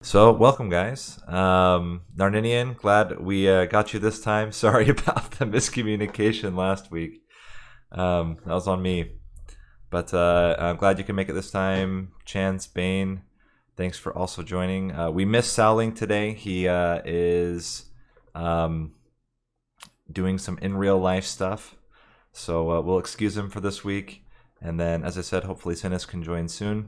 So, welcome, guys. Narninian, glad we got you this time. Sorry about the miscommunication last week. That was on me. But I'm glad you can make it this time. Chance, Bane, thanks for also joining. We missed Sowling today. He is doing some in real life stuff. So we'll excuse him for this week. And then, as I said, hopefully Cinis can join soon.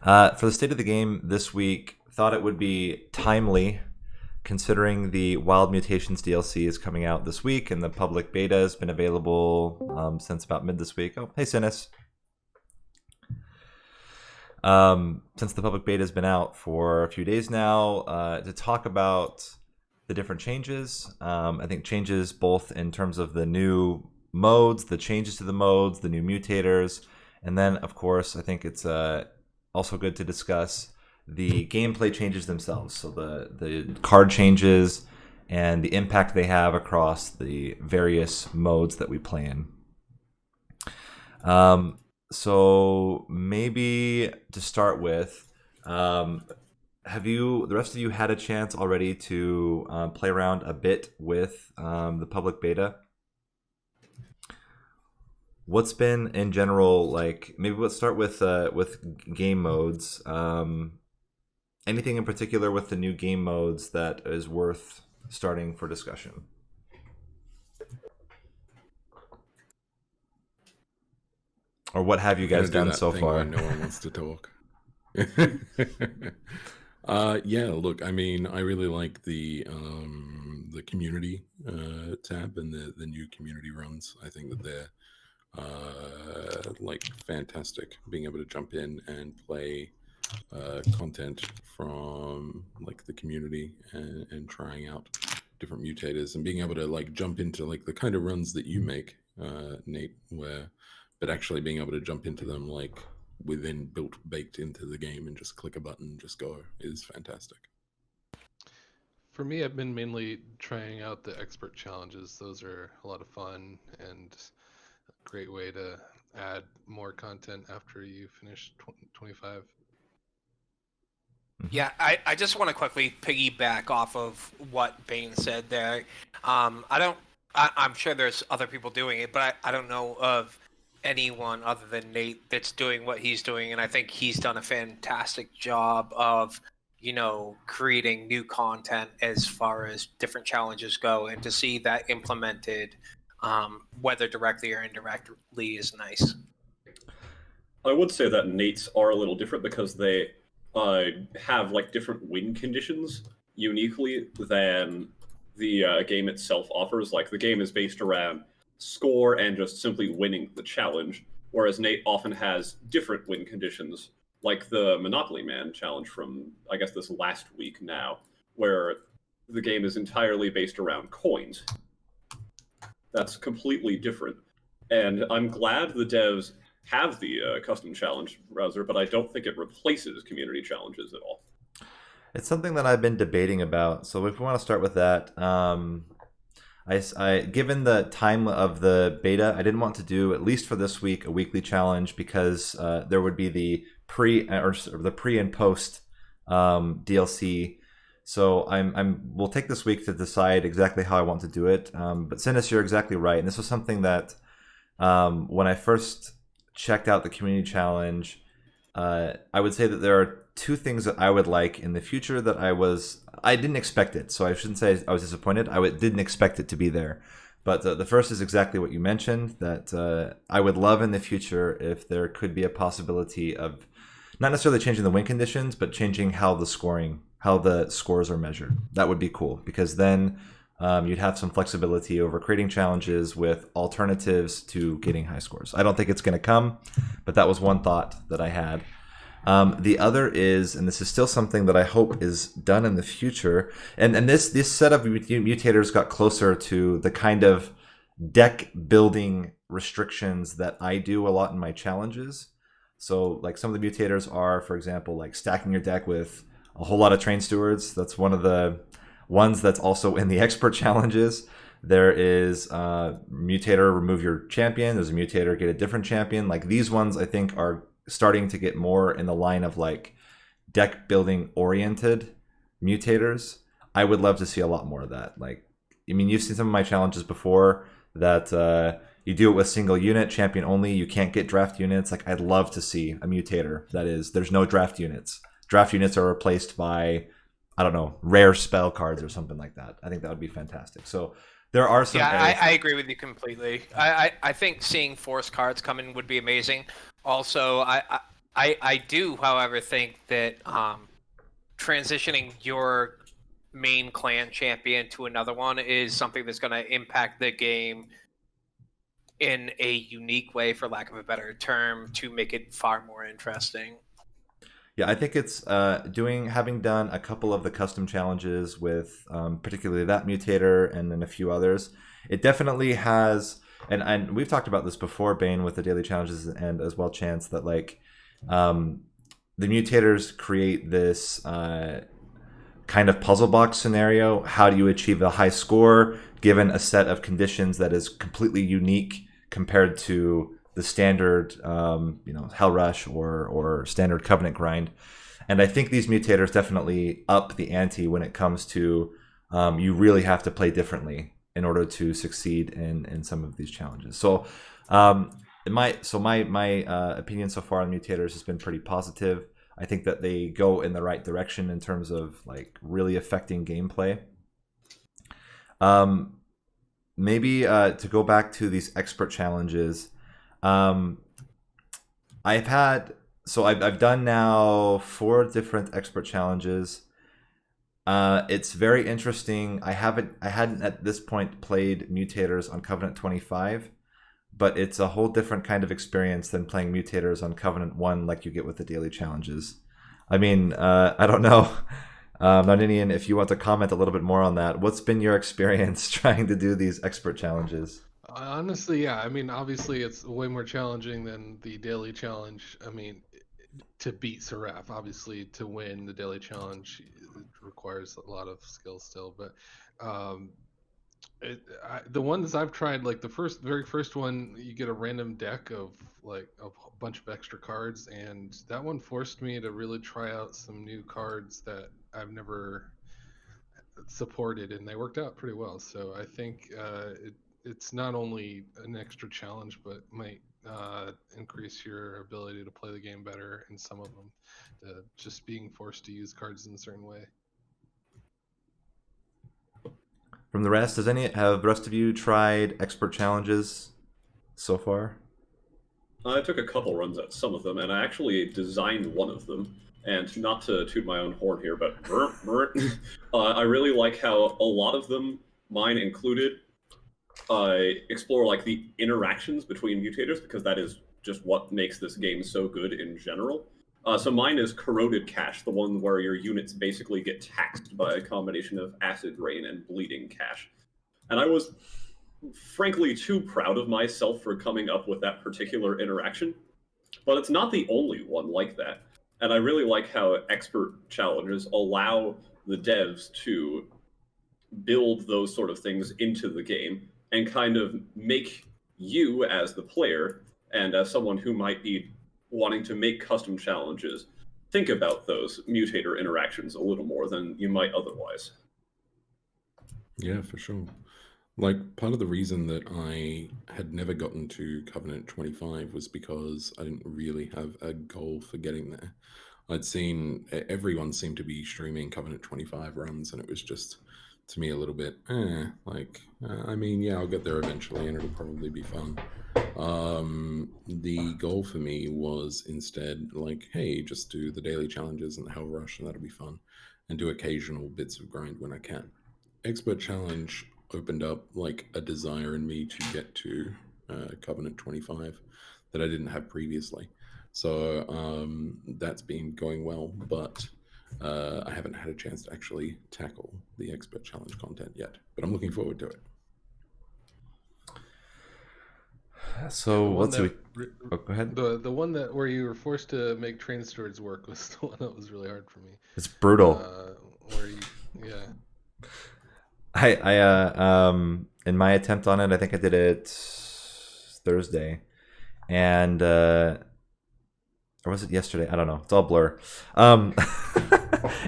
For the state of the game this week, thought it would be timely considering the Wild Mutations DLC is coming out this week and the public beta has been available since about mid this week. Oh, hey, Cinis. Since the public beta has been out for a few days now, to talk about the different changes. I think changes both in terms of the new modes, the changes to the modes, the new mutators, and then, of course, I think it's also good to discuss the gameplay changes themselves. So the card changes and the impact they have across the various modes that we play in. So maybe to start with, have you, the rest of you, had a chance already to play around a bit with the public beta? What's been in general like? Maybe let's start with game modes. Anything in particular with the new game modes that is worth starting for discussion? Or what have you guys done so far? No one wants to talk. Yeah, look, I mean, I really like the community tab and the new community runs. I think that they're like fantastic, being able to jump in and play content from like the community and trying out different mutators and being able to like jump into like the kind of runs that you make, Nate, but actually being able to jump into them like within baked into the game and just click a button and just go is fantastic. For me, I've been mainly trying out the expert challenges. Those are a lot of fun and a great way to add more content after you finish 25. Yeah, I just want to quickly piggyback off of what Bane said there. I'm sure there's other people doing it, but I don't know of anyone other than Nate that's doing what he's doing, and I think he's done a fantastic job of, creating new content as far as different challenges go, and to see that implemented, whether directly or indirectly, is nice. I would say that Nate's are a little different because they have like different win conditions uniquely than the game itself offers. Like the game is based around score and just simply winning the challenge, whereas Nate often has different win conditions, like the Monopoly Man challenge from, I guess, this last week now, where the game is entirely based around coins. That's completely different. And I'm glad the devs have the custom challenge browser, but I don't think it replaces community challenges at all. It's something that I've been debating about. So if we want to start with that, I given the time of the beta, I didn't want to do, at least for this week, a weekly challenge because there would be the pre and post DLC. So we'll take this week to decide exactly how I want to do it. But Cinis, you're exactly right, and this was something that when I first checked out the community challenge, I would say that there are two things that I would like in the future that I didn't expect it. So I shouldn't say I was disappointed. Didn't expect it to be there. But the first is exactly what you mentioned, that I would love in the future if there could be a possibility of not necessarily changing the win conditions, but changing how the scores are measured. That would be cool, because then you'd have some flexibility over creating challenges with alternatives to getting high scores. I don't think it's going to come, but that was one thought that I had. The other is, and this is still something that I hope is done in the future, and this set of mutators got closer to the kind of deck building restrictions that I do a lot in my challenges. So like some of the mutators are, for example, like stacking your deck with a whole lot of train stewards. That's one of the ones that's also in the expert challenges. There is mutator, remove your champion. There's a mutator, get a different champion. Like these ones I think are starting to get more in the line of like deck building oriented mutators, I would love to see a lot more of that. Like, I mean, you've seen some of my challenges before that you do it with single unit, champion only. You can't get draft units. Like, I'd love to see a mutator that is, there's no draft units. Draft units are replaced by, I don't know, rare spell cards or something like that. I think that would be fantastic. So there are some. Yeah, I agree with you completely. I think seeing force cards come in would be amazing. Also, I do, however, think that transitioning your main clan champion to another one is something that's going to impact the game in a unique way, for lack of a better term, to make it far more interesting. Yeah, I think it's having done a couple of the custom challenges with particularly that mutator and then a few others. It definitely has, and we've talked about this before, Bane, with the daily challenges, and as well Chance, that like the mutators create this kind of puzzle box scenario. How do you achieve a high score given a set of conditions that is completely unique compared to the standard, Hell Rush or standard Covenant grind? And I think these mutators definitely up the ante when it comes to you really have to play differently in order to succeed in some of these challenges. So my opinion so far on mutators has been pretty positive. I think that they go in the right direction in terms of like really affecting gameplay. Maybe to go back to these expert challenges, I've done now 4 different expert challenges. It's very interesting. I hadn't at this point played mutators on Covenant 25, but it's a whole different kind of experience than playing mutators on Covenant 1 like you get with the daily challenges. I mean, I don't know, Narninian, if you want to comment a little bit more on that. What's been your experience trying to do these expert challenges? Honestly, yeah. I mean, obviously, it's way more challenging than the daily challenge. I mean, to beat Seraph, obviously, to win the daily challenge, it requires a lot of skill still. But the ones I've tried, like the very first one, you get a random deck of like a bunch of extra cards, and that one forced me to really try out some new cards that I've never supported, and they worked out pretty well. So I think it's not only an extra challenge, but might increase your ability to play the game better in some of them, just being forced to use cards in a certain way. From the rest, have the rest of you tried expert challenges so far? I took a couple runs at some of them, and I actually designed one of them. And not to toot my own horn here, but I really like how a lot of them, mine included, explore like the interactions between mutators, because that is just what makes this game so good in general. So mine is Corroded Cash, the one where your units basically get taxed by a combination of Acid Rain and Bleeding Cash. And I was frankly too proud of myself for coming up with that particular interaction, but it's not the only one like that. And I really like how expert challenges allow the devs to build those sort of things into the game and kind of make you as the player and as someone who might be wanting to make custom challenges think about those mutator interactions a little more than you might otherwise. Yeah, for sure. Like, part of the reason that I had never gotten to Covenant 25 was because I didn't really have a goal for getting there. I'd seen everyone seemed to be streaming Covenant 25 runs, and it was just, to me, a little bit, I mean, yeah, I'll get there eventually, and it'll probably be fun. The goal for me was instead, like, hey, just do the daily challenges and the Hell Rush, and that'll be fun, and do occasional bits of grind when I can. Expert Challenge opened up like a desire in me to get to Covenant 25 that I didn't have previously. So that's been going well, but I haven't had a chance to actually tackle the Expert Challenge content yet, but I'm looking forward to it. So let's see. Oh, go ahead. The one where you were forced to make train stewards work was the one that was really hard for me. It's brutal. Yeah. I in my attempt on it, I think I did it Thursday, and or was it yesterday? I don't know. It's all blur.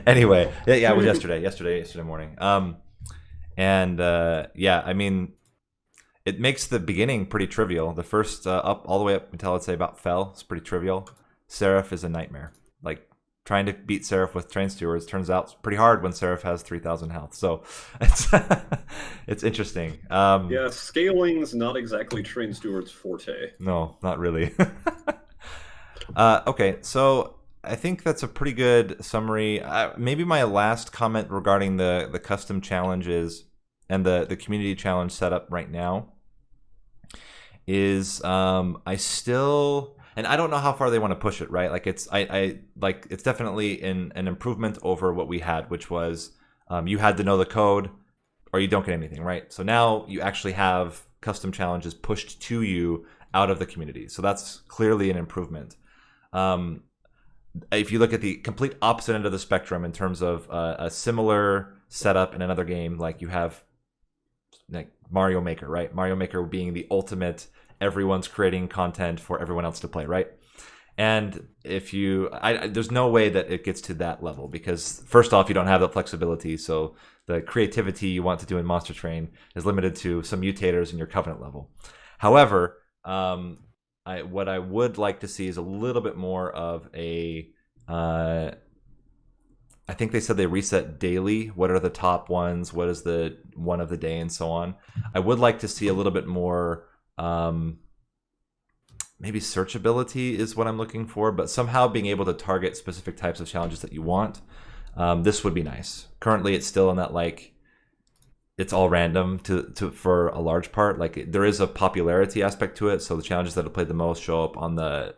Anyway, yeah, it was yesterday morning. Yeah, I mean, it makes the beginning pretty trivial. The first up all the way up until I'd say about Fell is pretty trivial. Seraph is a nightmare. Like trying to beat Seraph with train stewards turns out pretty hard when Seraph has 3,000 health. So it's it's interesting. Yeah, scaling's not exactly train steward's forte. No, not really. Okay, so I think that's a pretty good summary. Maybe my last comment regarding the custom challenges and the community challenge setup right now is I still, and I don't know how far they want to push it, right? Like it's it's definitely an improvement over what we had, which was you had to know the code or you don't get anything, right? So now you actually have custom challenges pushed to you out of the community. So that's clearly an improvement. If you look at the complete opposite end of the spectrum in terms of a similar setup in another game, like you have like Mario Maker, right? Mario Maker being the ultimate, everyone's creating content for everyone else to play, right? And if you, there's no way that it gets to that level because first off, you don't have that flexibility. So the creativity you want to do in Monster Train is limited to some mutators in your Covenant level. However, what I would like to see is a little bit more of a. I think they said they reset daily. What are the top ones? What is the one of the day, and so on. I would like to see a little bit more. Maybe searchability is what I'm looking for, but somehow being able to target specific types of challenges that you want. This would be nice. Currently, it's still in that like. It's all random to for a large part. Like there is a popularity aspect to it, so the challenges that have played the most show up on the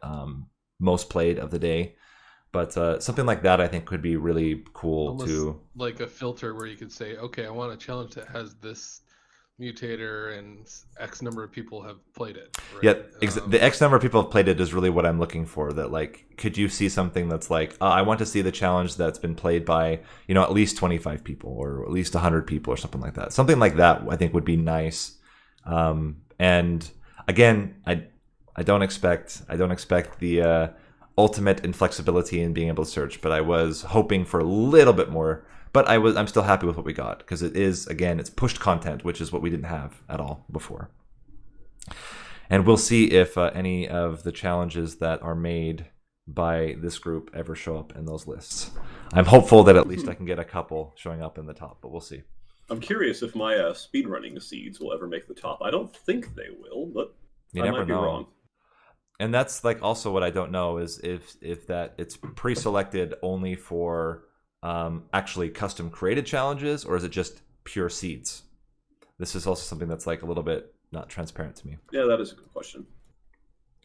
most played of the day. But something like that, I think, could be really cool Almost too. like a filter where you could say, okay, I want a challenge that has this mutator and X number of people have played it. Right? Yeah, the X number of people have played it is really what I'm looking for. That like, could you see something that's like, I want to see the challenge that's been played by at least 25 people or at least 100 people or something like that. Something like that I think would be nice. And again, I don't expect the ultimate inflexibility in being able to search, but I was hoping for a little bit more. But I'm still happy with what we got because it is, again, it's pushed content, which is what we didn't have at all before. And we'll see if any of the challenges that are made by this group ever show up in those lists. I'm hopeful that at least I can get a couple showing up in the top, but we'll see. I'm curious if my speedrunning seeds will ever make the top. I don't think they will, but You I never might be know. wrong. And that's like also what I don't know is if that it's pre-selected only for actually custom created challenges, or is it just pure seeds? This is also something that's like a little bit not transparent to me. Yeah, that is a good question.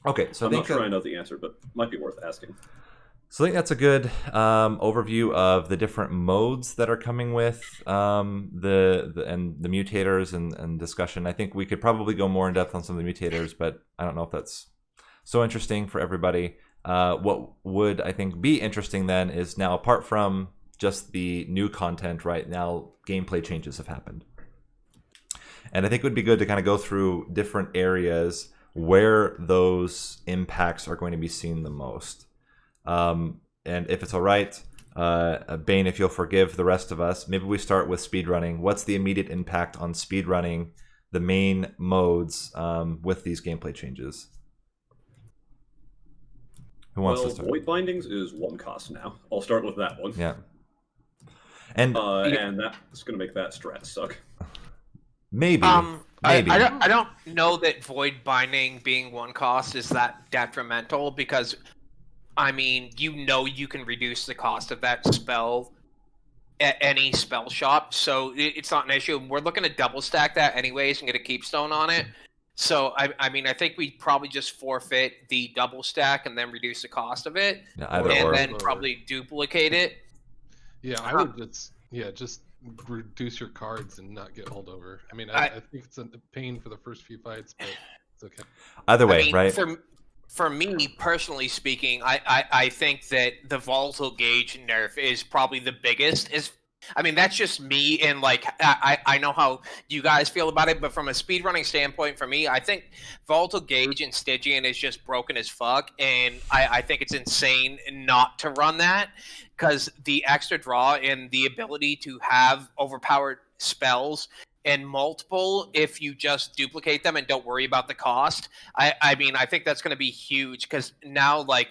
Okay, so I'm I not think sure I know the answer, but might be worth asking. So I think that's a good overview of the different modes that are coming with the mutators and discussion. I think we could probably go more in depth on some of the mutators, but I don't know if that's so interesting for everybody. What would I think be interesting then is now, apart from just the new content, right now gameplay changes have happened. And I think it would be good to kind of go through different areas where those impacts are going to be seen the most. And if it's all right, Bane, if you'll forgive the rest of us, maybe we start with speedrunning. What's the immediate impact on speedrunning the main modes with these gameplay changes? Who wants to start? Void Bindings is 1 cost now. I'll start with that one. Yeah. And that's going to make that strat suck. Maybe. I don't know that Void Binding being 1 cost is that detrimental because, I mean, you can reduce the cost of that spell at any spell shop, so it's not an issue. We're looking to double stack that anyways and get a keepstone on it. So, I mean, I think we probably just forfeit the double stack and then reduce the cost of it. Yeah, then probably duplicate it. Yeah, I would just reduce your cards and not get holdover. I mean, I think it's a pain for the first few fights, but it's okay. Either way, right? For me, personally speaking, I think that the volatile gauge nerf is probably the biggest. I mean, that's just me, and like I know how you guys feel about it, but from a speedrunning standpoint, for me, I think Volatile Gauge and Stygian is just broken as fuck, and I think it's insane not to run that, because the extra draw and the ability to have overpowered spells and multiple, if you just duplicate them and don't worry about the cost, I mean, I think that's going to be huge, because now, like,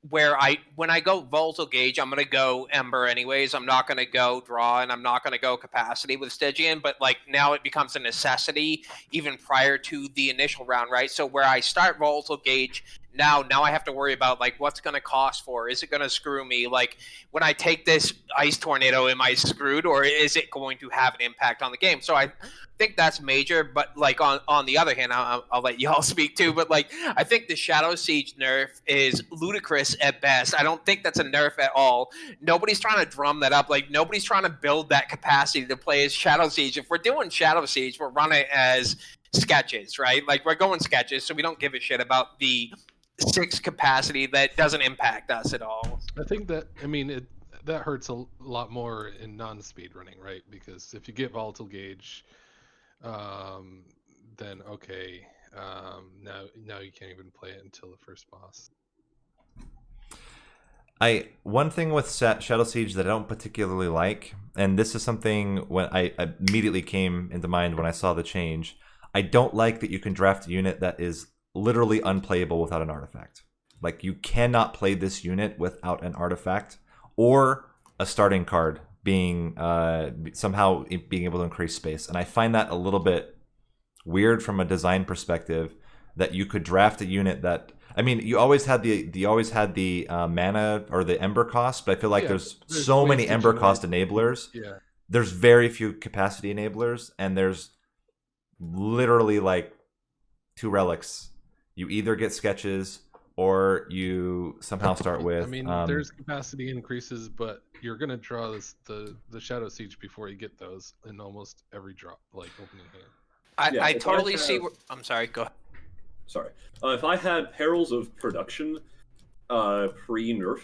when I go Volatile Gauge, I'm going to go Ember anyways. I'm not going to go Draw, and I'm not going to go Capacity with Stygian, but like now it becomes a necessity even prior to the initial round, right? So where I start Volatile Gauge, now I have to worry about like what's going to cost for. Is it going to screw me? Like when I take this Ice Tornado, am I screwed, or is it going to have an impact on the game? So I think that's major, but like on the other hand, I'll let y'all speak too, but like I think the Shadow Siege nerf is ludicrous at best. I don't think that's a nerf at all. Nobody's trying to drum that up. Like nobody's trying to build that capacity to play as Shadow Siege. If we're doing Shadow Siege, we're running as sketches, right? Like we're going sketches, so we don't give a shit about the 6 capacity that doesn't impact us at all. I think that, I mean, that hurts a lot more in non-speed running, right? Because if you get Volatile Gauge, then okay, now you can't even play it until the first boss. One thing with Shadow Siege that I don't particularly like, and this is something when I immediately came into mind when I saw the change, I don't like that you can draft a unit that is literally unplayable without an artifact. Like you cannot play this unit without an artifact or a starting card being somehow being able to increase space. And I find that a little bit weird from a design perspective, that you could draft a unit that, I mean, you always had the mana or the ember cost, but I feel like there's so many ember cost enablers. Yeah. There's very few capacity enablers, and there's literally like 2 relics. You either get sketches or you somehow start with. I mean, there's capacity increases, but you're gonna draw the Shadow Siege before you get those in almost every drop, like opening hand. I totally see. I'm sorry. Go ahead. Sorry. If I had Perils of Production pre-nerf,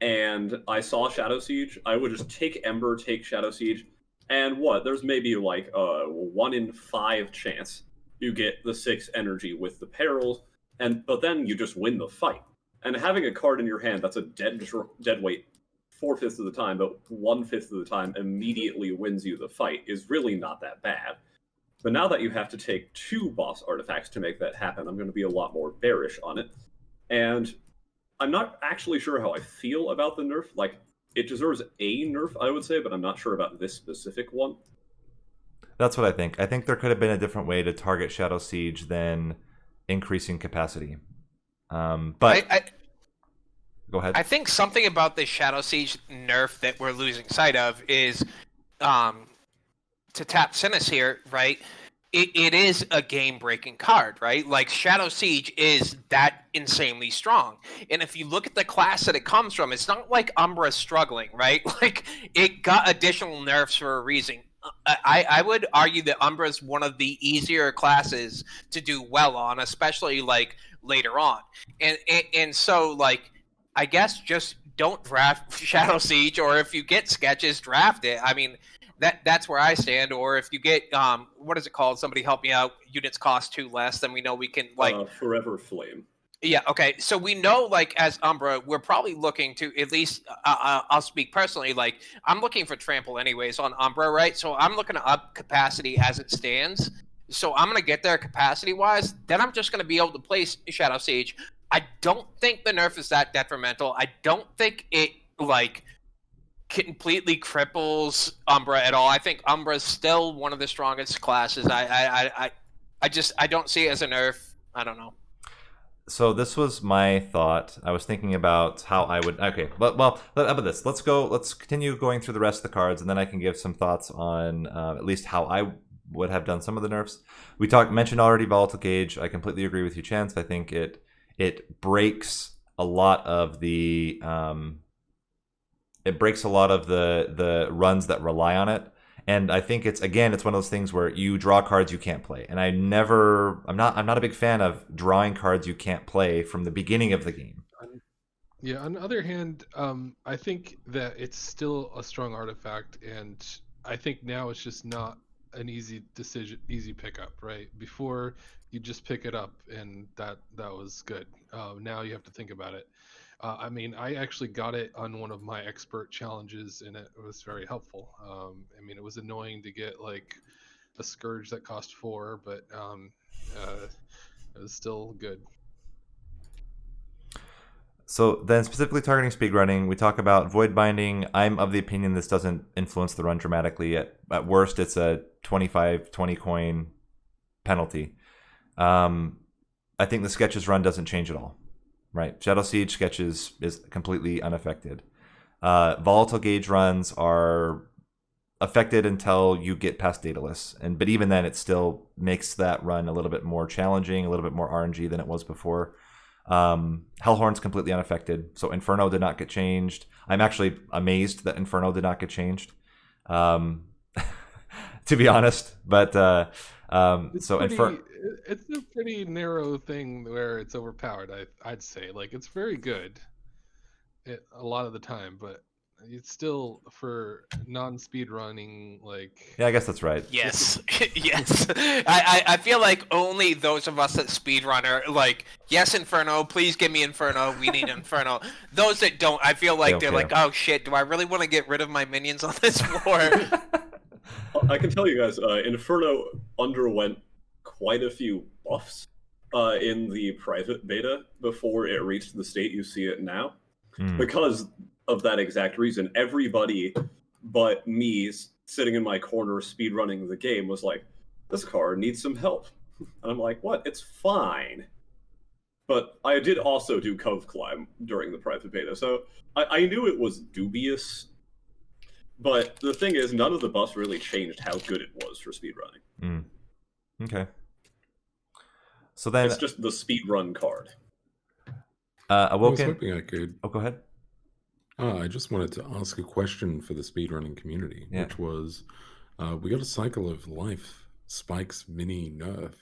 and I saw Shadow Siege, I would just take Ember, take Shadow Siege, and there's maybe like a 1 in 5 chance you get the 6 energy with the Perils, but then you just win the fight. And having a card in your hand that's a dead weight 4/5 of the time, but 1/5 of the time immediately wins you the fight is really not that bad. But now that you have to take 2 boss artifacts to make that happen, I'm going to be a lot more bearish on it. And I'm not actually sure how I feel about the nerf. Like, it deserves a nerf, I would say, but I'm not sure about this specific one. That's what I think. I think there could have been a different way to target Shadow Siege than increasing capacity. But go ahead. I think something about the Shadow Siege nerf that we're losing sight of is, to tap Cinis here, right? It is a game-breaking card, right? Like, Shadow Siege is that insanely strong. And if you look at the class that it comes from, it's not like Umbra's struggling, right? Like, it got additional nerfs for a reason. I would argue that Umbra is one of the easier classes to do well on, especially like later on. And so like I guess just don't draft Shadow Siege, or if you get sketches, draft it. I mean that's where I stand. Or if you get what is it called? Somebody help me out. Units cost 2 less, then we know we can like Forever Flame. Yeah, okay. So we know, like, as Umbra, we're probably looking to, at least, I'll speak personally, like, I'm looking for trample anyways on Umbra, right? So I'm looking to up capacity as it stands. So I'm going to get there capacity-wise. Then I'm just going to be able to play Shadow Siege. I don't think the nerf is that detrimental. I don't think it, like, completely cripples Umbra at all. I think Umbra is still one of the strongest classes. I don't see it as a nerf. I don't know. So this was my thought. I was thinking about how I would. Okay, well, how about this? Let's continue going through the rest of the cards, and then I can give some thoughts on at least how I would have done some of the nerfs. We mentioned already Volatile Gauge. I completely agree with you, Chance. I think it breaks a lot of the the runs that rely on it. And I think it's one of those things where you draw cards you can't play. And I'm not a big fan of drawing cards you can't play from the beginning of the game. Yeah, on the other hand, I think that it's still a strong artifact, and I think now it's just not an easy decision, easy pickup, right? Before you just pick it up, and that was good. Now you have to think about it. I mean, I actually got it on one of my expert challenges, and it was very helpful. I mean, it was annoying to get like a scourge that cost 4, but it was still good. So then specifically targeting speedrunning, we talk about void binding. I'm of the opinion this doesn't influence the run dramatically. At worst, it's a 20 coin penalty. I think the sketches run doesn't change at all. Right. Shadow Siege sketches is completely unaffected. Volatile gauge runs are affected until you get past Daedalus. But even then, it still makes that run a little bit more challenging, a little bit more RNG than it was before. Hellhorn's completely unaffected, so Inferno did not get changed. I'm actually amazed that Inferno did not get changed, to be honest. But it's a pretty narrow thing where it's overpowered. I'd say like it's very good, a lot of the time, but it's still for non-speed running like. Yeah, I guess that's right. Yes, yes. I feel like only those of us that speedrun are like, yes, Inferno, please give me Inferno. We need Inferno. Those that don't, I feel like they're like, oh shit, do I really want to get rid of my minions on this floor? I can tell you guys, Inferno underwent quite a few buffs in the private beta before it reached the state you see it now. Because of that exact reason, everybody but me sitting in my corner speedrunning the game was like, this card needs some help. And I'm like, what? It's fine. But I did also do Cove Climb during the private beta, so I knew it was dubious. But the thing is, none of the buffs really changed how good it was for speedrunning. Okay. So then... It's just the speedrun card. Awoken... I was hoping I could... Oh, go ahead. I just wanted to ask a question for the speedrunning community, which was, we got a cycle of life, Spike's mini nerf.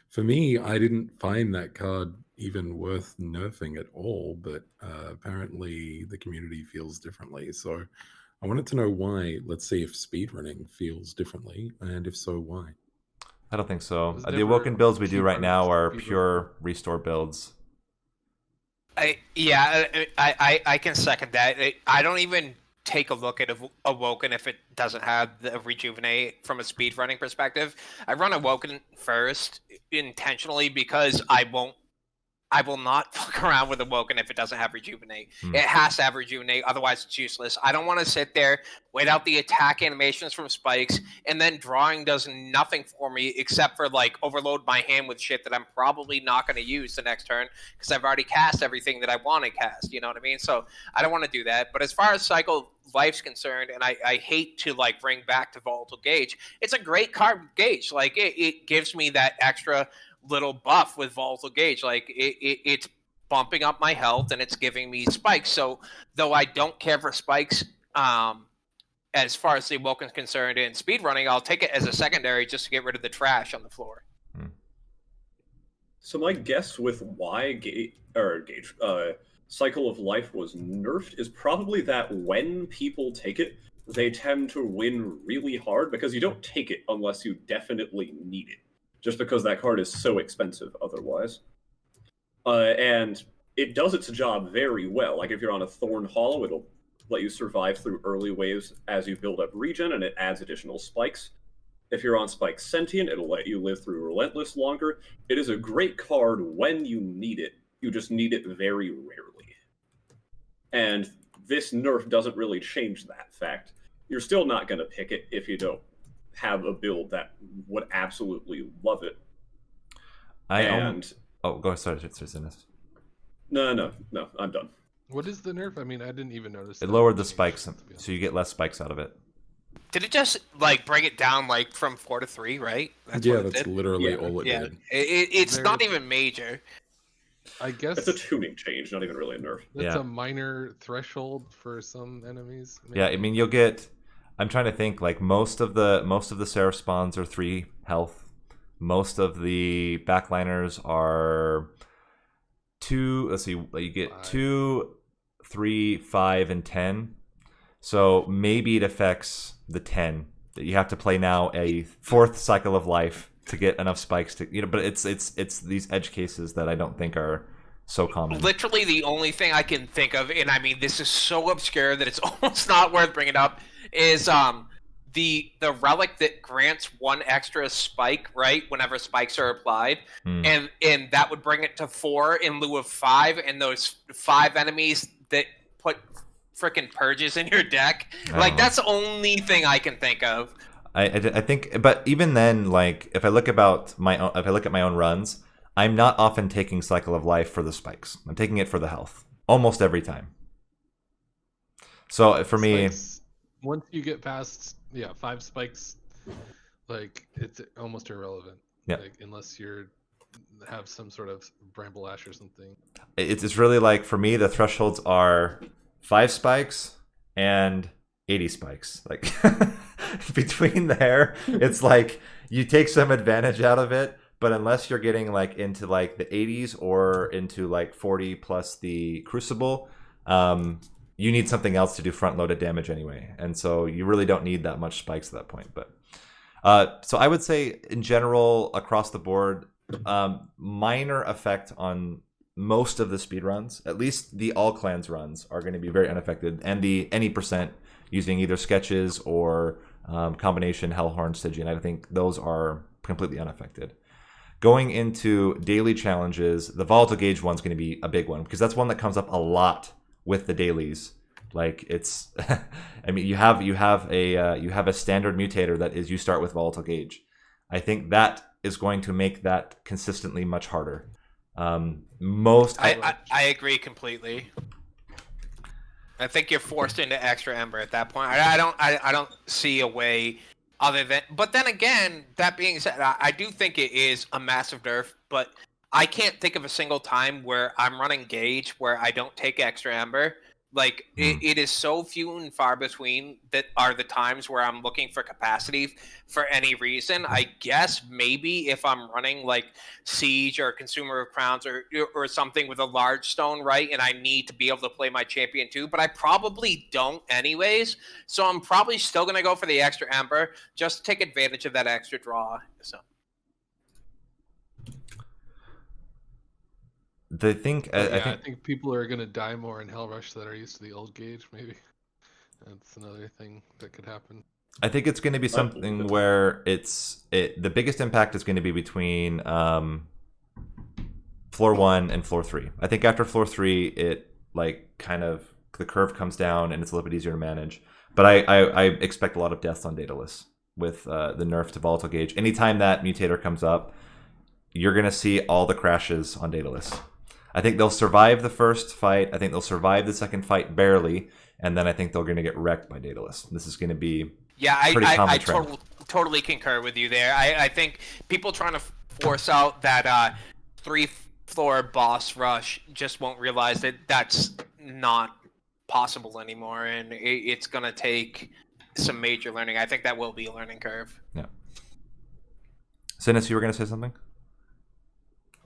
For me, I didn't find that card even worth nerfing at all, but apparently the community feels differently. So I wanted to know why. Let's see if speedrunning feels differently, and if so, why. I don't think so. The Awoken builds we do right now are pure restore builds. I can second that. I don't even take a look at Awoken if it doesn't have the Rejuvenate from a speedrunning perspective. I run Awoken first intentionally because I will not fuck around with Awoken if it doesn't have Rejuvenate. It has to have Rejuvenate, otherwise it's useless. I don't want to sit there, wait out the attack animations from Spikes, and then drawing does nothing for me except for like overload my hand with shit that I'm probably not going to use the next turn because I've already cast everything that I want to cast, you know what I mean? So I don't want to do that. But as far as Cycle Life's concerned, and I hate to like bring back to Volatile Gauge, it's a great card Gauge. Like it gives me that extra little buff with Volatile Gauge. Like it's bumping up my health and it's giving me spikes. So though I don't care for spikes as far as the Awoken's concerned in speedrunning, I'll take it as a secondary just to get rid of the trash on the floor. So my guess with why Cycle of Life was nerfed is probably that when people take it, they tend to win really hard because you don't take it unless you definitely need it. Just because that card is so expensive otherwise. And it does its job very well. Like if you're on a Thorn Hollow, it'll let you survive through early waves as you build up regen, and it adds additional spikes. If you're on Spike Sentient, it'll let you live through Relentless longer. It is a great card when you need it. You just need it very rarely. And this nerf doesn't really change that fact. You're still not going to pick it if you don't have a build that would absolutely love it. Go ahead. Sorry, Cinis. No, I'm done. What is the nerf? I mean, I didn't even notice. It lowered the spikes, so you get less spikes out of it. Did it just like bring it down like from 4 to 3, right? That's literally all it did. It's not even major. I guess it's a tuning change, not even really a nerf. That's a minor threshold for some enemies. Maybe. Yeah, I mean you'll get. I'm trying to think. Like most of the Seraph spawns are 3 health. Most of the backliners are 2. Let's see, you get 5. 2, 3, 5, and 10. So maybe it affects the 10 that you have to play now a 4th cycle of life to get enough spikes to, but it's these edge cases that I don't think are so common. Literally the only thing I can think of, and I mean this is so obscure that it's almost not worth bringing up, is the relic that grants 1 extra spike, right, whenever spikes are applied, and that would bring it to 4 in lieu of 5, and those 5 enemies that put freaking purges in your deck. Like that's the only thing I can think of. I think, but even then, like if I look at my own runs, I'm not often taking Cycle of Life for the spikes. I'm taking it for the health almost every time. So for me, once you get past 5 spikes, like it's almost irrelevant. Yeah. Like, unless you're have some sort of bramble ash or something. It's really like, for me, the thresholds are 5 spikes and 80 spikes. Like between there, it's like you take some advantage out of it, but unless you're getting like into like the 80s or into like 40 plus the Crucible, you need something else to do front-loaded damage anyway, and so you really don't need that much spikes at that point. But so I would say in general across the board, minor effect on most of the speed runs. At least the all clans runs are going to be very unaffected, and the any percent using either sketches or combination Hellhorn, Stygian, I think those are completely unaffected. Going into daily challenges, the volatile gauge one's going to be a big one because that's one that comes up a lot with the dailies. Like it's, I mean, you have a standard mutator that is you start with volatile gauge. I think that is going to make that consistently much harder. I agree completely. I think you're forced into extra ember at that point. I don't see a way other than. But then again, that being said, I do think it is a massive nerf. But I can't think of a single time where I'm running gauge where I don't take extra ember. Like it is so few and far between that are the times where I'm looking for capacity for any reason. I guess maybe if I'm running like Siege or Consumer of Crowns or something with a large stone, right, and I need to be able to play my champion too, but I probably don't anyways. So I'm probably still gonna go for the extra ember just to take advantage of that extra draw. So. I think people are gonna die more in Hell Rush that are used to the old gauge. Maybe that's another thing that could happen. I think it's going to be something where the biggest impact is going to be between floor 1 and floor 3. I think after floor 3, it like kind of the curve comes down and it's a little bit easier to manage. But I expect a lot of deaths on Daedalus with the nerf to volatile gauge. Anytime that mutator comes up, you're going to see all the crashes on Daedalus. I think they'll survive the first fight. I think they'll survive the second fight barely, and then I think they're going to get wrecked by Daedalus. This is going to be I totally concur with you there. I think people trying to force out that 3-floor boss rush just won't realize that that's not possible anymore, and it's going to take some major learning. I think that will be a learning curve. Yeah. Cinis, you were going to say something?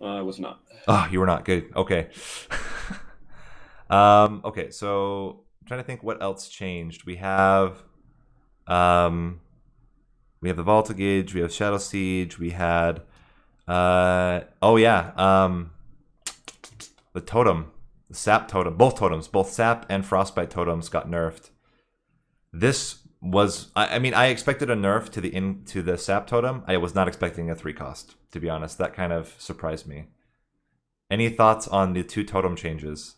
I was not. Oh, you were not. Good. Okay. Okay, so I'm trying to think what else changed. We have the volatile gauge, we have Shadow Siege, we had the totem, the sap totem, both sap and frostbite totems got nerfed. This was, I expected a nerf to the sap totem. I was not expecting a 3 cost, to be honest. That kind of surprised me. Any thoughts on the 2 totem changes?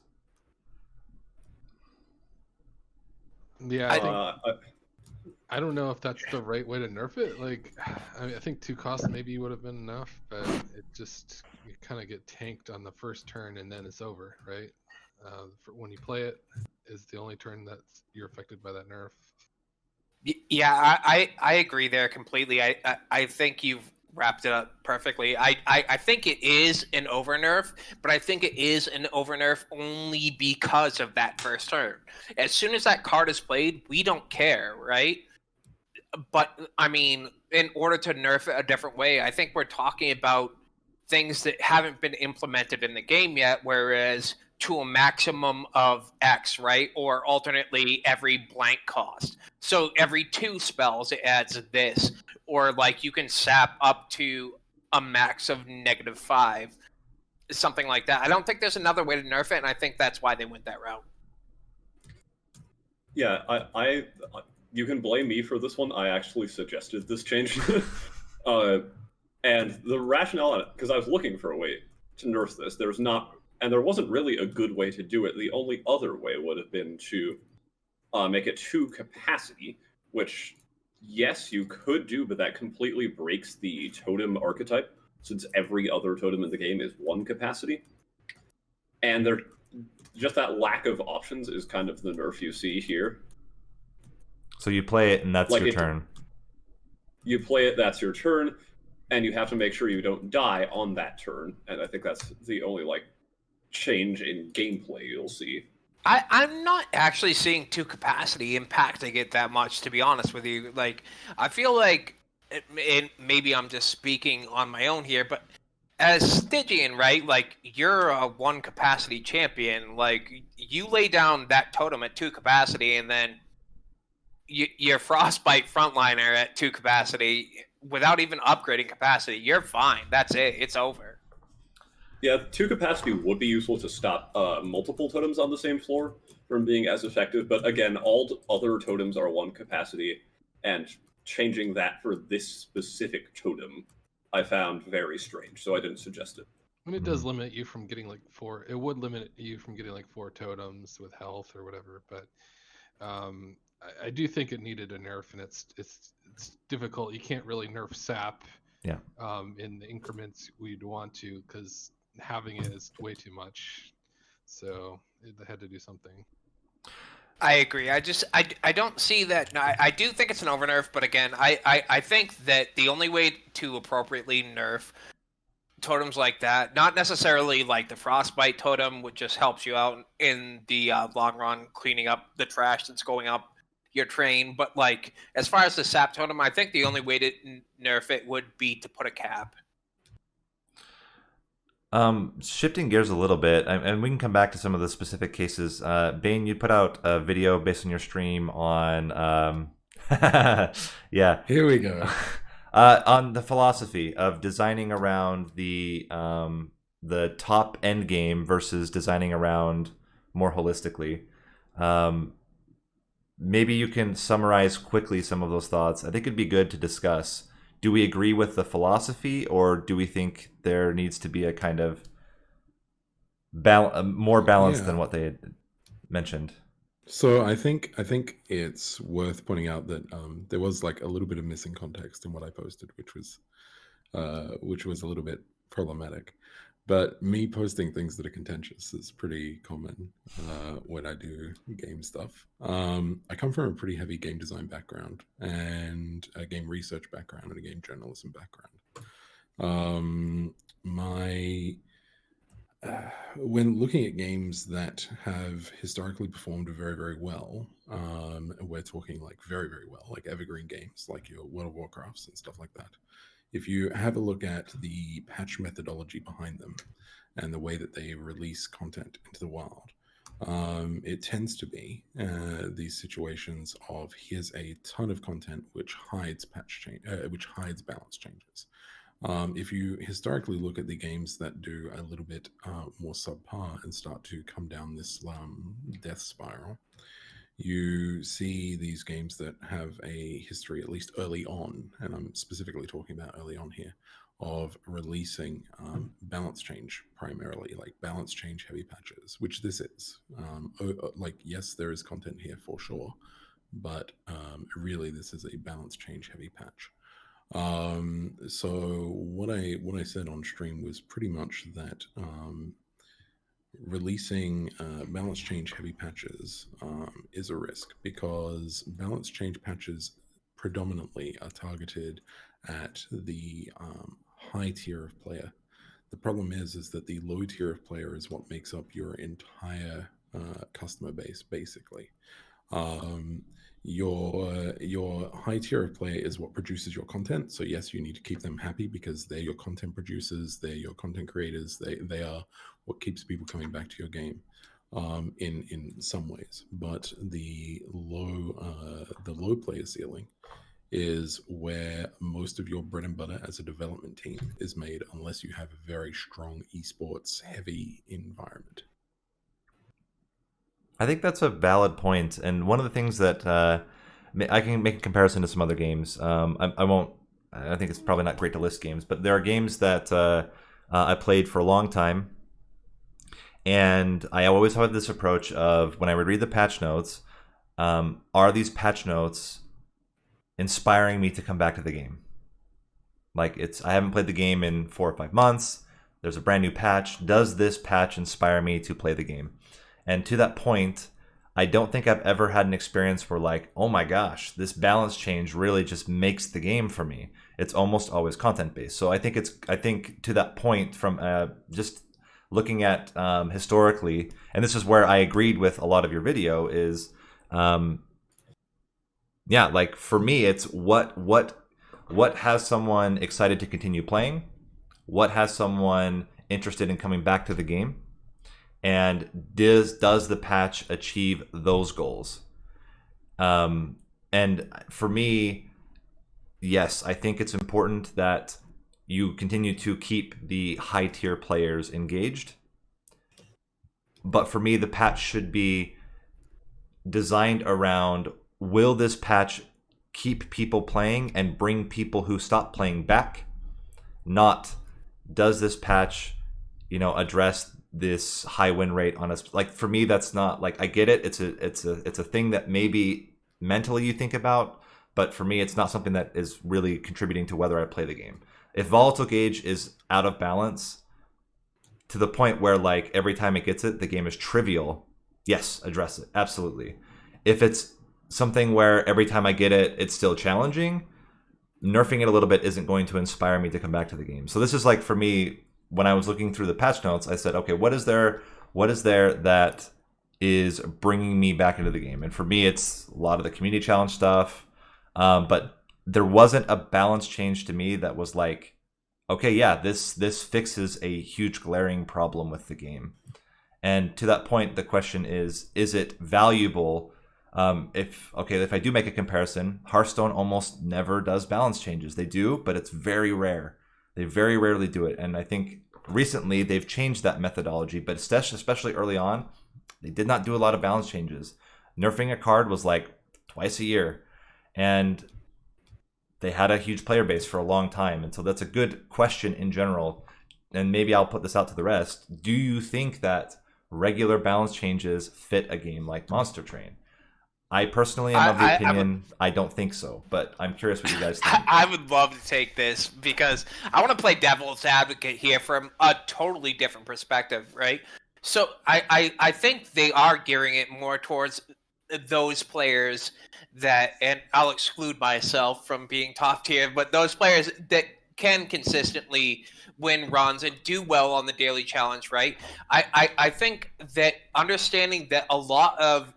Yeah, I don't know if that's the right way to nerf it. Like, I think 2 costs maybe would have been enough, but it just, you kind of get tanked on the first turn and then it's over, right? When you play it, is the only turn that you're affected by that nerf. Yeah, I agree there completely. I think you've wrapped it up perfectly. I think it is an over nerf, but I think it is an over nerf only because of that first turn. As soon as that card is played, we don't care, right? But I mean, in order to nerf it a different way, I think we're talking about things that haven't been implemented in the game yet, whereas to a maximum of X, right? Or alternately every blank cost. So every 2 spells it adds this. Or like you can sap up to a max of -5. Something like that. I don't think there's another way to nerf it, and I think that's why they went that route. Yeah, you can blame me for this one. I actually suggested this change. And the rationale, because I was looking for a way to nerf this, there wasn't really a good way to do it. The only other way would have been to make it 2 capacity, which, yes, you could do, but that completely breaks the totem archetype, since every other totem in the game is 1 capacity. And just that lack of options is kind of the nerf you see here. So you play it, and that's your turn. You play it, that's your turn, and you have to make sure you don't die on that turn. And I think that's the only change in gameplay you'll see. I'm not actually seeing 2 capacity impacting it that much, to be honest with you. Like, I feel like, maybe I'm just speaking on my own here, but as Stygian, right? Like, you're a 1 capacity champion. Like, you lay down that totem at 2 capacity, and then your Frostbite frontliner at 2 capacity without even upgrading capacity. You're fine. That's it. It's over. Yeah, 2 capacity would be useful to stop multiple totems on the same floor from being as effective. But again, all other totems are 1 capacity, and changing that for this specific totem I found very strange, so I didn't suggest it. And it does limit you from getting 4. It would limit you from getting 4 totems with health or whatever. But I do think it needed a nerf, and it's difficult. You can't really nerf sap. Yeah. In the increments we'd want to, because having it is way too much. So they had to do something. I agree. I don't see that. I do think it's an over nerf, but again, I think that the only way to appropriately nerf totems like that, not necessarily like the Frostbite totem, which just helps you out in the long run, cleaning up the trash that's going up your train, but as far as the sap totem, I think the only way to nerf it would be to put a cap. Shifting gears a little bit, and we can come back to some of the specific cases. Bane, you put out a video based on your stream on, yeah. Here we go. On the philosophy of designing around the top end game versus designing around more holistically. Maybe you can summarize quickly some of those thoughts. I think it'd be good to discuss. Do we agree with the philosophy, or do we think there needs to be a kind of more balance than what they had mentioned? So I think it's worth pointing out that there was a little bit of missing context in what I posted, which was a little bit problematic. But me posting things that are contentious is pretty common when I do game stuff. I come from a pretty heavy game design background and a game research background and a game journalism background. When looking at games that have historically performed very, very well, we're talking very, very well, like evergreen games, like your World of Warcrafts and stuff like that. If you have a look at the patch methodology behind them and the way that they release content into the wild, it tends to be these situations of here's a ton of content which hides balance changes. If you historically look at the games that do a little bit more subpar and start to come down this death spiral, you see these games that have a history, at least early on, and I'm specifically talking about early on here, of releasing balance change primarily, like balance change heavy patches, which this is. Yes, there is content here for sure, but really this is a balance change heavy patch. So what I said on stream was pretty much that releasing balance change heavy patches is a risk, because balance change patches predominantly are targeted at the high tier of player. The problem is that the low tier of player is what makes up your entire customer base, basically. Your high tier of player is what produces your content. So yes, you need to keep them happy because they're your content producers, they're your content creators, they are what keeps people coming back to your game. In some ways, but the low player ceiling is where most of your bread and butter as a development team is made, unless you have a very strong esports heavy environment. I think that's a valid point, and one of the things that I can make a comparison to some other games. I won't. I think it's probably not great to list games, but there are games that I played for a long time, and I always had this approach of when I would read the patch notes, are these patch notes inspiring me to come back to the game? Like I haven't played the game in 4 or 5 months. There's a brand new patch. Does this patch inspire me to play the game? And to that point, I don't think I've ever had an experience where like, oh my gosh, this balance change really just makes the game for me. It's almost always content based. So I think to that point, from just looking at historically, and this is where I agreed with a lot of your video, is yeah, like for me, it's what has someone excited to continue playing, what has someone interested in coming back to the game, and does the patch achieve those goals? And for me, yes, I think it's important that you continue to keep the high tier players engaged. But for me, the patch should be designed around, will this patch keep people playing and bring people who stop playing back? Not, does this patch, address this high win rate on us? Like for me, that's not like, I get it. It's a thing that maybe mentally you think about, but for me, it's not something that is really contributing to whether I play the game. If volatile gauge is out of balance to the point where like every time it gets it, the game is trivial, yes, address it. Absolutely. If it's something where every time I get it, it's still challenging, nerfing it a little bit isn't going to inspire me to come back to the game. So this is like, for me, when I was looking through the patch notes, I said, okay, what is there that is bringing me back into the game? And for me, it's a lot of the community challenge stuff. But there wasn't a balance change to me that was like, okay, yeah, this fixes a huge glaring problem with the game. And to that point, the question is it valuable? If I do make a comparison, Hearthstone almost never does balance changes. They do, but it's very rare. They very rarely do it. And I think recently they've changed that methodology, but especially early on, they did not do a lot of balance changes. Nerfing a card was like twice a year, and they had a huge player base for a long time. And so that's a good question in general. And maybe I'll put this out to the rest. Do you think that regular balance changes fit a game like Monster Train? I personally am of the opinion I don't think so, but I'm curious what you guys think. I would love to take this because I want to play devil's advocate here from a totally different perspective, right? So I think they are gearing it more towards those players that, and I'll exclude myself from being top tier, but those players that can consistently win runs and do well on the daily challenge, right? I think that understanding that a lot of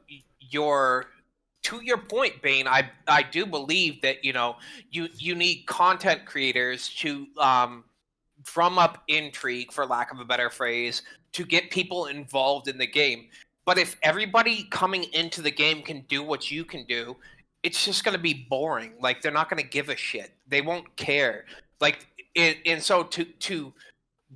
to your point, Bane, I do believe that you need content creators to drum up intrigue, for lack of a better phrase, to get people involved in the game. But if everybody coming into the game can do what you can do, it's just going to be boring. Like, they're not going to give a shit. They won't care. Like, and so to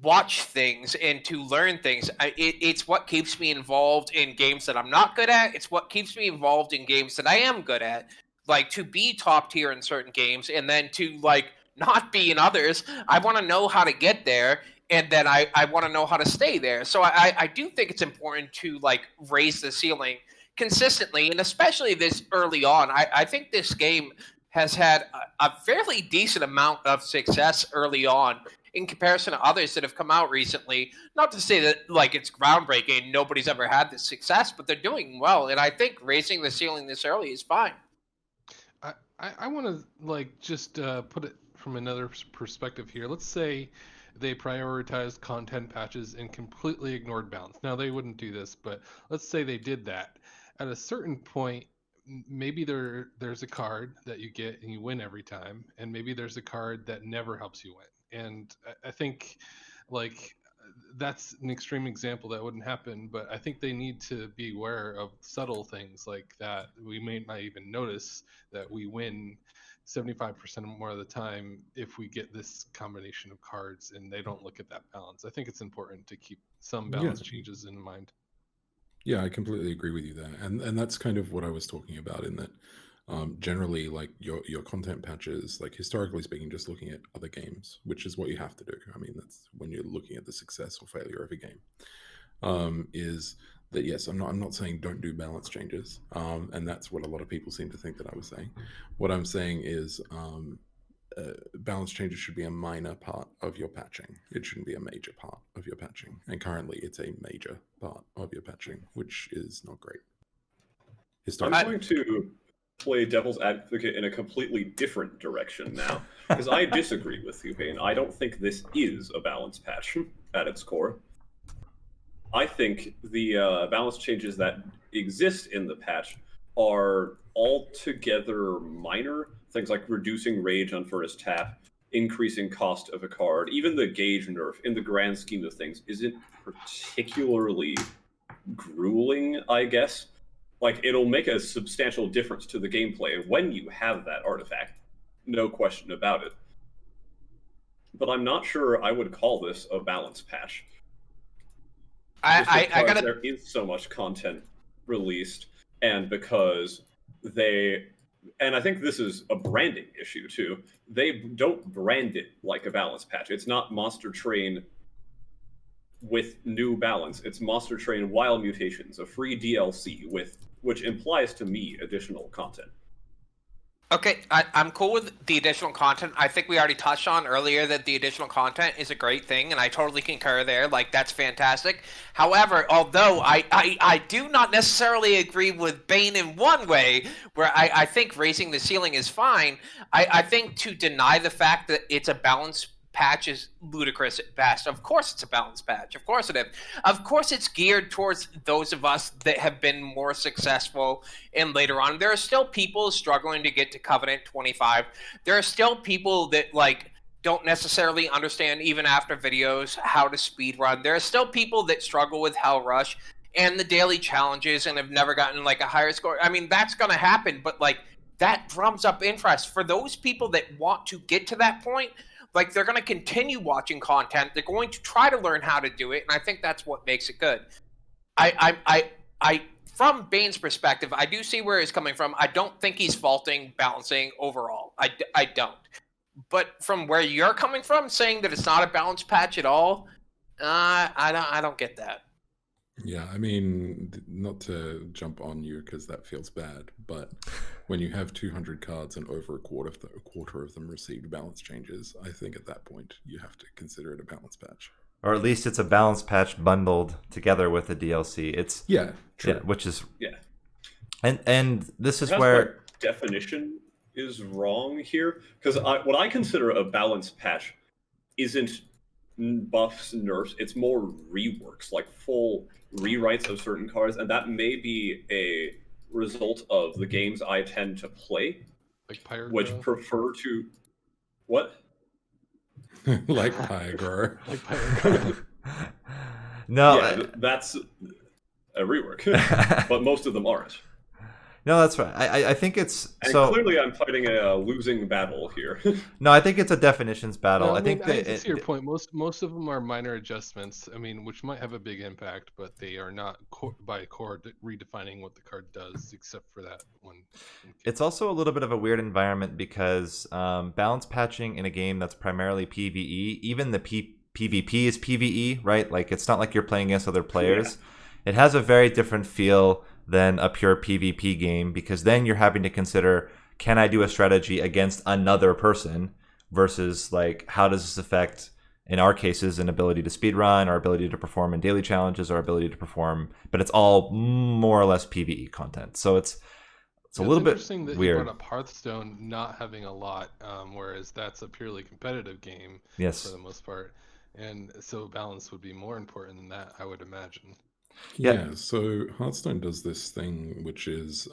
watch things and to learn things, it's what keeps me involved in games that I'm not good at. It's what keeps me involved in games that I am good at. Like, to be top tier in certain games and then to like not be in others. I want to know how to get there, and then I want to know how to stay there. So I do think it's important to like raise the ceiling consistently, and especially this early on. I think this game has had a fairly decent amount of success early on in comparison to others that have come out recently. Not to say that like it's groundbreaking, nobody's ever had this success, but they're doing well, and I think raising the ceiling this early is fine. I want to like just put it from another perspective here. Let's say they prioritized content patches and completely ignored balance. Now, they wouldn't do this, but let's say they did that. At a certain point, maybe there's a card that you get and you win every time, and maybe there's a card that never helps you win. And I think like that's an extreme example that wouldn't happen, but I think they need to be aware of subtle things like that. We may not even notice that we win 75% more of the time if we get this combination of cards and they don't look at that balance. I think it's important to keep some balance changes in mind. Yeah, I completely agree with you there, and that's kind of what I was talking about in that. Generally, like your content patches, like historically speaking, just looking at other games, which is what you have to do. I mean, that's when you're looking at the success or failure of a game. Is that yes? I'm not saying don't do balance changes, and that's what a lot of people seem to think that I was saying. What I'm saying is balance changes should be a minor part of your patching. It shouldn't be a major part of your patching. And currently, it's a major part of your patching, which is not great. I'm going to play devil's advocate in a completely different direction now, because I disagree with you, Bane. I don't think this is a balance patch at its core. I think the balance changes that exist in the patch are altogether minor. Things like reducing rage on first tap, increasing cost of a card, even the gauge nerf, in the grand scheme of things, isn't particularly grueling, I guess. Like, it'll make a substantial difference to the gameplay when you have that artifact. No question about it. But I'm not sure I would call this a balance patch. I gotta... There is so much content released, and because they... And I think this is a branding issue, too. They don't brand it like a balance patch. It's not Monster Train with new balance. It's Monster Train Wild Mutations, a free DLC, which implies to me additional content. Okay, I'm cool with the additional content. I think we already touched on earlier that the additional content is a great thing, and I totally concur there. Like, that's fantastic. However, although I do not necessarily agree with Bane in one way, where I think raising the ceiling is fine, I think to deny the fact that it's a balance patch is ludicrous at best. Of course it's a balance patch. Of course it is. Of course it's geared towards those of us that have been more successful and later on. There are still people struggling to get to Covenant 25. There are still people that like don't necessarily understand even after videos how to speedrun. There are still people that struggle with Hell Rush and the daily challenges and have never gotten like a higher score. I mean, that's going to happen, but like that drums up interest for those people that want to get to that point. Like, they're going to continue watching content. They're going to try to learn how to do it, and I think that's what makes it good. From Bane's perspective, I do see where he's coming from. I don't think he's faulting balancing overall. I don't. But from where you're coming from, saying that it's not a balance patch at all, I don't get that. Yeah, I mean, not to jump on you because that feels bad, but when you have 200 cards and over a quarter of them received balance changes, I think at that point you have to consider it a balance patch. Or at least it's a balance patch bundled together with the DLC. It's true. Yeah, which is and this is perhaps where definition is wrong here, because what I consider a balance patch isn't buffs, nerfs. It's more reworks, like full rewrites of certain cards, and that may be a result of the games I tend to play, like Pyro, which prefer to what? Like Pyro. Like Pyro. No, yeah, that's a rework, but most of them aren't. No, that's right. I think it's and so clearly I'm fighting a losing battle here. No, I think it's a definitions battle. No, I think I see your point. Most of them are minor adjustments. I mean, which might have a big impact, but they are not by core redefining what the card does, except for that one. It's also a little bit of a weird environment because balance patching in a game that's primarily PvE, even the PvP is PvE, right? Like, it's not like you're playing against other players. Yeah. It has a very different feel than a pure PvP game, because then you're having to consider, can I do a strategy against another person versus like, how does this affect, in our cases, an ability to speedrun, our ability to perform in daily challenges, our ability to perform, but it's all more or less PvE content. So it's a little bit interesting that weird. You brought up Hearthstone not having a lot, whereas that's a purely competitive game for the most part. And so balance would be more important than that, I would imagine. Yeah, so Hearthstone does this thing which is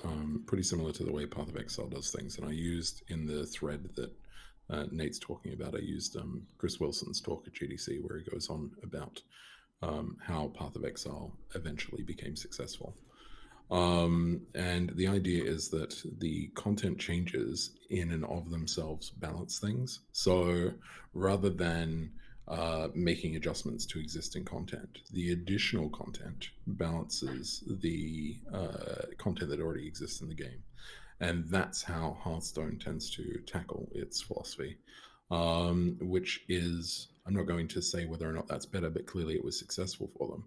pretty similar to the way Path of Exile does things. And I used in the thread that Nate's talking about, I used Chris Wilson's talk at GDC where he goes on about how Path of Exile eventually became successful. And the idea is that the content changes in and of themselves balance things. So rather than making adjustments to existing content, the additional content balances the content that already exists in the game. And that's how Hearthstone tends to tackle its philosophy, which is, I'm not going to say whether or not that's better, but clearly it was successful for them.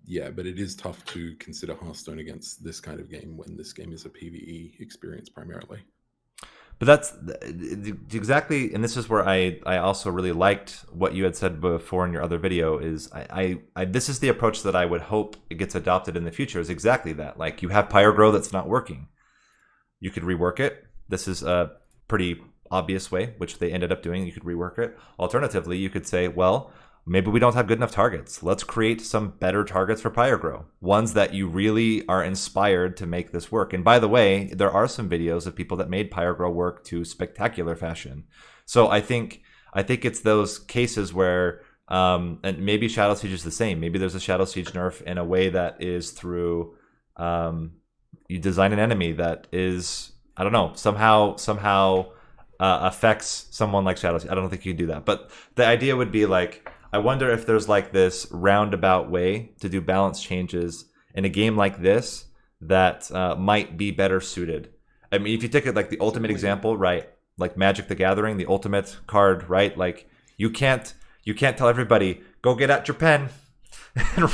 Yeah, but it is tough to consider Hearthstone against this kind of game when this game is a PvE experience primarily. But that's exactly, and this is where I also really liked what you had said before in your other video, is I this is the approach that I would hope it gets adopted in the future, is exactly that. Like, you have Pyrogrow that's not working. You could rework it. This is a pretty obvious way, which they ended up doing. You could rework it. Alternatively, you could say, well, maybe we don't have good enough targets. Let's create some better targets for Pyrogrow. Ones that you really are inspired to make this work. And by the way, there are some videos of people that made Pyrogrow work to spectacular fashion. So I think it's those cases where, and maybe Shadow Siege is the same. Maybe there's a Shadow Siege nerf in a way that is through, you design an enemy that is, I don't know, somehow affects someone like Shadow Siege. I don't think you can do that. But the idea would be like, I wonder if there's like this roundabout way to do balance changes in a game like this that might be better suited. I mean, if you take it like the ultimate example, right? Like Magic the Gathering, the ultimate card, right? Like you can't tell everybody, go get out your pen,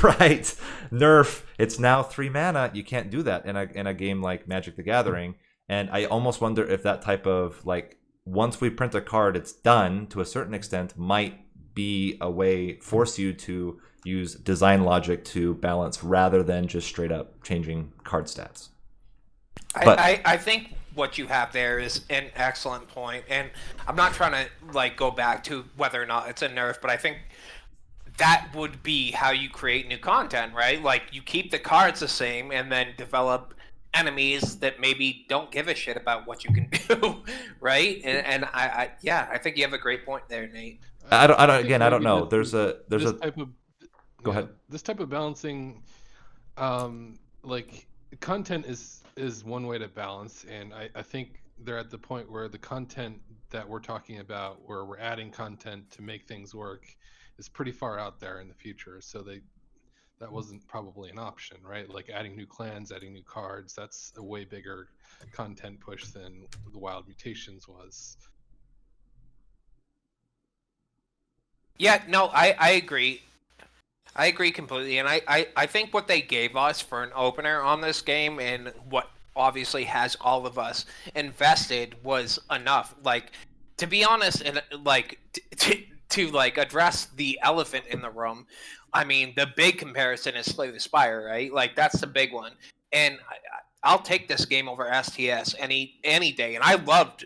right? Nerf, it's now 3 mana. You can't do that in a game like Magic the Gathering. And I almost wonder if that type of like, once we print a card, it's done to a certain extent, might be a way, force you to use design logic to balance rather than just straight up changing card stats. I think what you have there is an excellent point, and I'm not trying to like go back to whether or not it's a nerf, but I think that would be how you create new content, right? Like you keep the cards the same and then develop enemies that maybe don't give a shit about what you can do, right? And I think you have a great point there, Nate. I don't know. There's a type of, go ahead. This type of balancing, like content is one way to balance, and I think they're at the point where the content that we're talking about, where we're adding content to make things work, is pretty far out there in the future. So that wasn't probably an option, right? Like adding new clans, adding new cards, that's a way bigger content push than the Wild Mutations was. Yeah, no, I agree. I agree completely. And I think what they gave us for an opener on this game, and what obviously has all of us invested, was enough. Like, to be honest, and like to like address the elephant in the room, I mean, the big comparison is Slay the Spire, right? Like, that's the big one. And I'll take this game over STS any day. And I loved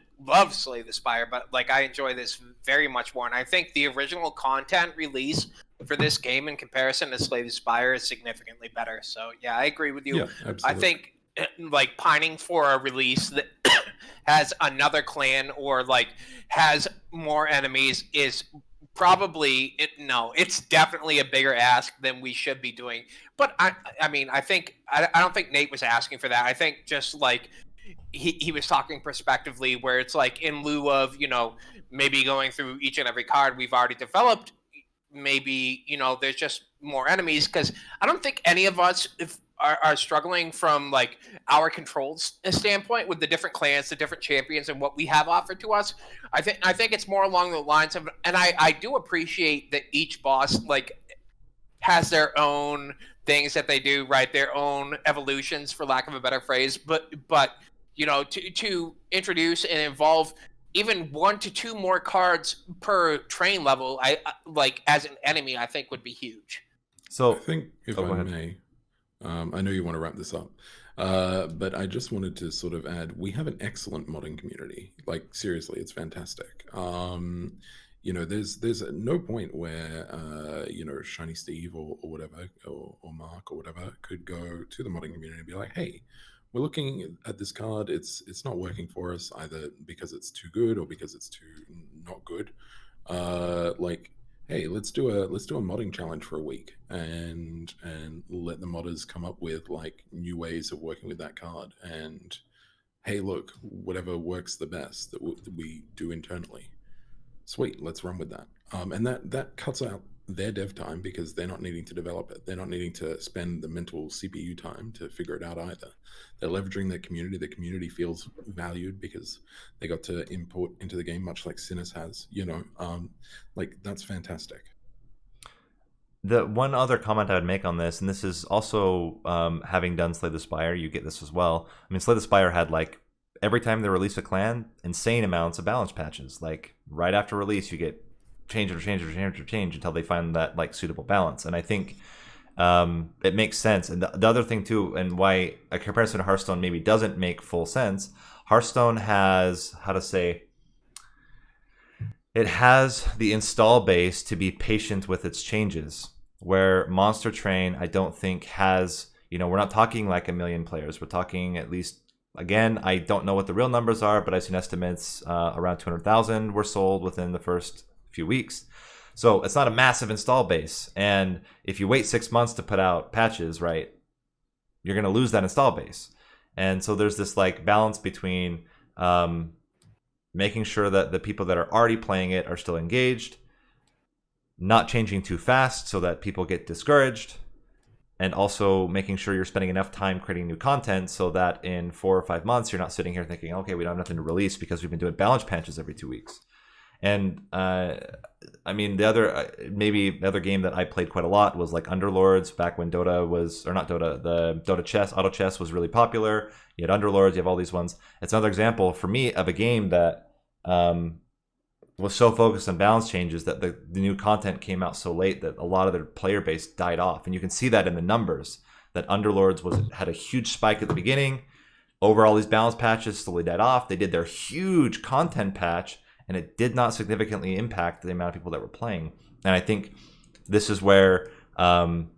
Slay the Spire, but like I enjoy this very much more. And I think the original content release for this game in comparison to Slay the Spire is significantly better. So yeah, I agree with you. Yeah, absolutely. I think like pining for a release that has another clan or like has more enemies is probably it's definitely a bigger ask than we should be doing. But I mean, I don't think Nate was asking for that. I think just like he was talking prospectively, where it's like in lieu of maybe going through each and every card we've already developed, maybe there's just more enemies, because I don't think any of us are struggling from like our controls standpoint with the different clans, the different champions, and what we have offered to us. I think it's more along the lines of, and I do appreciate that each boss like has their own things that they do, right? Their own evolutions, for lack of a better phrase. But to introduce and involve even 1 to 2 more cards per train level, I like as an enemy, I think would be huge. So I think if I may, I know you want to wrap this up, but I just wanted to sort of add, we have an excellent modding community. Like seriously, it's fantastic. there's no point where Shiny Steve or whatever or Mark or whatever could go to the modding community and be like, hey, we're looking at this card, it's not working for us, either because it's too good or because it's too not good. Like, hey, let's do a modding challenge for a week and let the modders come up with like new ways of working with that card, and hey, look, whatever works the best that we do internally, sweet, let's run with that. And that cuts out their dev time, because they're not needing to develop it. They're not needing to spend the mental CPU time to figure it out either. They're leveraging their community. The community feels valued because they got to input into the game, much like Cinis has. Like, that's fantastic. The one other comment I would make on this, and this is also having done Slay the Spire, you get this as well. I mean, Slay the Spire had like every time they release a clan, insane amounts of balance patches. Like right after release, you get change until they find that like suitable balance. And I think it makes sense. And the other thing too, and why a comparison to Hearthstone maybe doesn't make full sense, Hearthstone has, it has the install base to be patient with its changes, where Monster Train, I don't think has, we're not talking like 1 million players. We're talking at least, again, I don't know what the real numbers are, but I've seen estimates around 200,000 were sold within the first few weeks. So it's not a massive install base. And if you wait 6 months to put out patches, right, you're going to lose that install base. And so there's this like balance between making sure that the people that are already playing it are still engaged, not changing too fast so that people get discouraged, and also making sure you're spending enough time creating new content so that in 4 or 5 months, you're not sitting here thinking, okay, we don't have nothing to release because we've been doing balance patches every 2 weeks. And I mean, the other game that I played quite a lot was like Underlords, back when Dota was, or not Dota, the Dota chess, auto chess was really popular. You had Underlords, you have all these ones. It's another example for me of a game that was so focused on balance changes that the new content came out so late that a lot of their player base died off. And you can see that in the numbers, that Underlords had a huge spike at the beginning. Over all these balance patches, slowly died off. They did their huge content patch, and it did not significantly impact the amount of people that were playing. And I think this is where I'm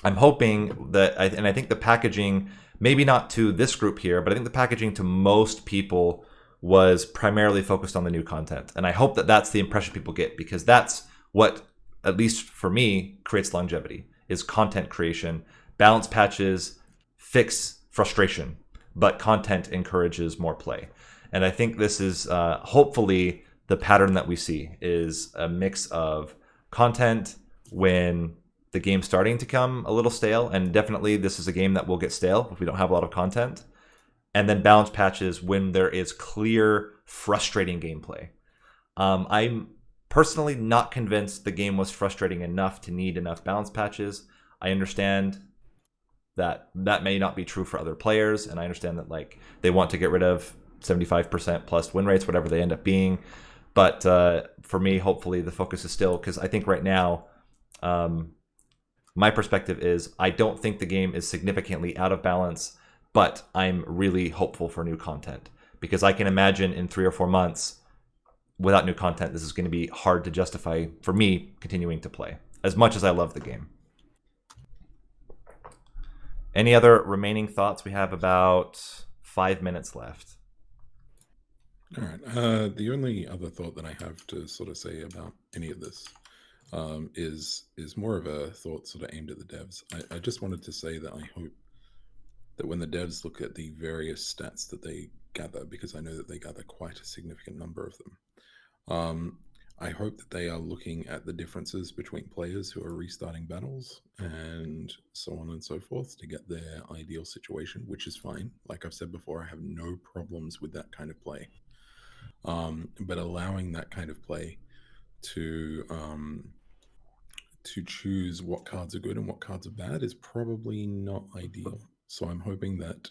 hoping that, I think the packaging, maybe not to this group here, but I think the packaging to most people was primarily focused on the new content. And I hope that that's the impression people get, because that's what, at least for me, creates longevity, is content creation. Balance patches fix frustration, but content encourages more play. And I think this is hopefully the pattern that we see, is a mix of content when the game's starting to come a little stale, and definitely this is a game that will get stale if we don't have a lot of content, and then balance patches when there is clear, frustrating gameplay. I'm personally not convinced the game was frustrating enough to need enough balance patches. I understand that may not be true for other players, and I understand that like they want to get rid of 75% plus win rates, whatever they end up being. But for me, hopefully the focus is still, because I think right now, my perspective is I don't think the game is significantly out of balance, but I'm really hopeful for new content, because I can imagine in 3 or 4 months, without new content, this is going to be hard to justify for me continuing to play, as much as I love the game. Any other remaining thoughts? We have about 5 minutes left. All right. The only other thought that I have to sort of say about any of this is more of a thought sort of aimed at the devs. I just wanted to say that I hope that when the devs look at the various stats that they gather, because I know that they gather quite a significant number of them, I hope that they are looking at the differences between players who are restarting battles and so on and so forth to get their ideal situation, which is fine. Like I've said before, I have no problems with that kind of play. But allowing that kind of play to choose what cards are good and what cards are bad is probably not ideal. So I'm hoping that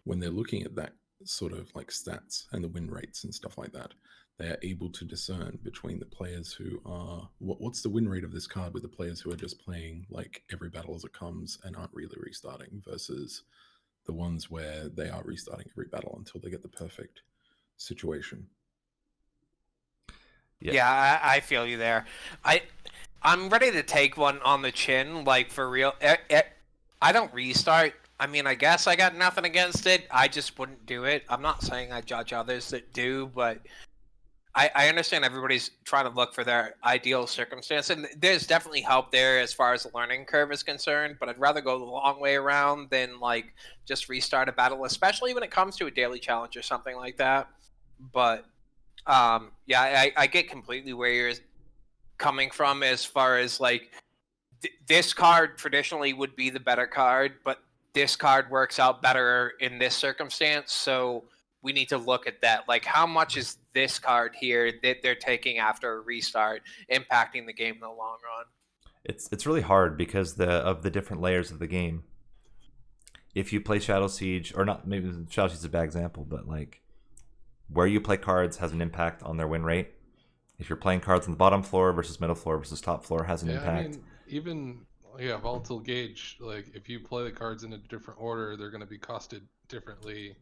when they're looking at that sort of like stats and the win rates and stuff like that, they are able to discern between the players who are, what's the win rate of this card with the players who are just playing like every battle as it comes and aren't really restarting, versus the ones where they are restarting every battle until they get the perfect situation. Yeah, I feel you there. I'm ready to take one on the chin, like for real. I don't restart. I mean, I guess I got nothing against it. I just wouldn't do it. I'm not saying I judge others that do, but I understand everybody's trying to look for their ideal circumstance, and there's definitely help there as far as the learning curve is concerned. But I'd rather go the long way around than like just restart a battle, especially when it comes to a daily challenge or something like that. But yeah, I get completely where you're coming from as far as like this card traditionally would be the better card, but this card works out better in this circumstance. So we need to look at that. Like, how much is this card here that they're taking after a restart impacting the game in the long run? It's really hard because of the different layers of the game. If you play Shadow Siege, or not, maybe Shadow Siege is a bad example, but like where you play cards has an impact on their win rate. If you're playing cards on the bottom floor versus middle floor versus top floor has an impact. I mean, even volatile gauge. Like if you play the cards in a different order, they're going to be costed differently.